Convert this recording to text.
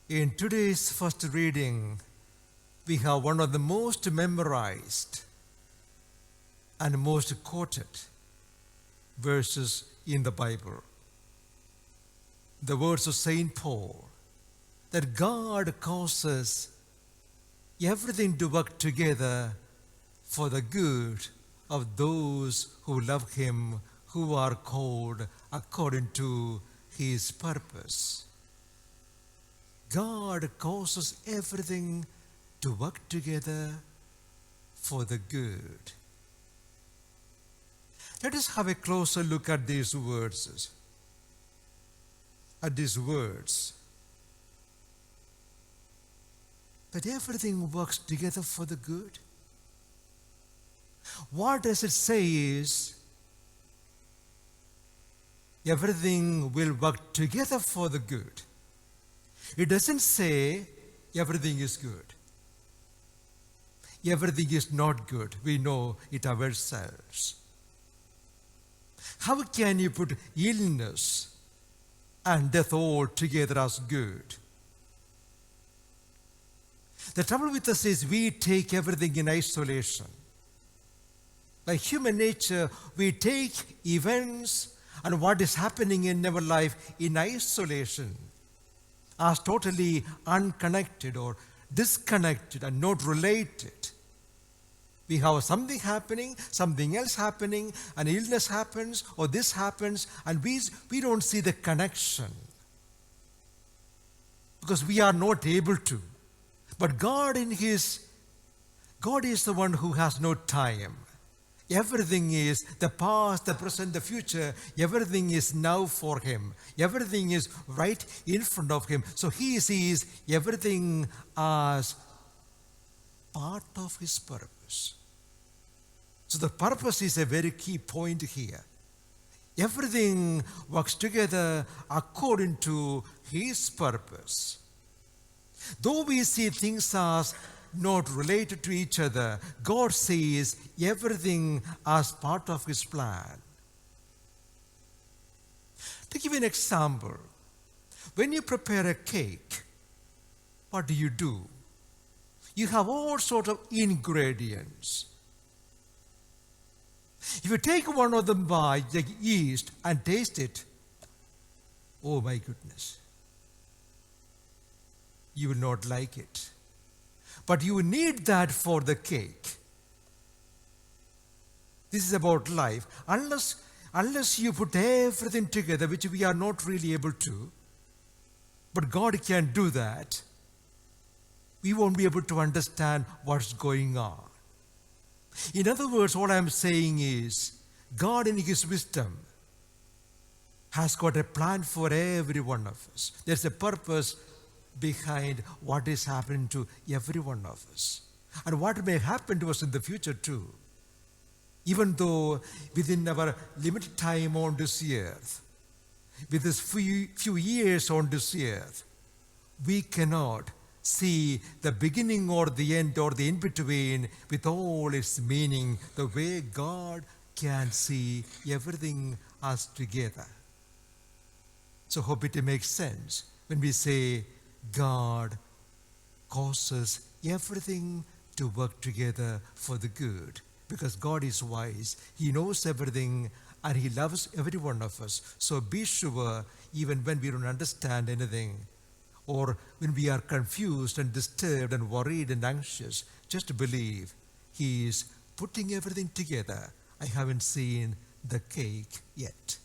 In today's first reading, we have one of the most memorized and most quoted verses in the Bible. The words of St. Paul, that God causes everything to work together for the good of those who love Him, who are called according to His purpose. God causes everything to work together for the good. Let us have a closer look at these words. That everything works together for the good. What does it say is, everything will work together for the good. It doesn't say everything is good. Everything is not good. We know it ourselves. How can you put illness and death all together as good? The trouble with us is we take everything in isolation. By human nature, we take events and what is happening in our life in isolation, as totally unconnected or disconnected and not related. We have something happening, something else happening, an illness happens, or this happens, and we don't see the connection because we are not able to. But God is the one who has no time. Everything is the past, the present, the future. Everything is now for Him. Everything is right in front of Him. So He sees everything as part of His purpose. So the purpose is a very key point here. Everything works together according to His purpose. Though we see things as not related to each other, God sees everything as part of His plan. To give you an example, when you prepare a cake, what do? You have all sorts of ingredients. If you take one of them by the yeast and taste it, oh my goodness, you will not like it. But you need that for the cake. This is about life. Unless you put everything together, which we are not really able to, but God can do that, we won't be able to understand what's going on. In other words, what I'm saying is, God in His wisdom has got a plan for every one of us. There's a purpose behind what is happening to every one of us, and what may happen to us in the future too. Even though within our limited time on this earth, with this few years on this earth, we cannot see the beginning or the end or the in-between with all its meaning, the way God can see everything as together. So hope it makes sense when we say God causes everything to work together for the good, because God is wise. He knows everything and He loves every one of us. So be sure, even when we don't understand anything, or when we are confused and disturbed and worried and anxious, just believe He is putting everything together. I haven't seen the cake yet.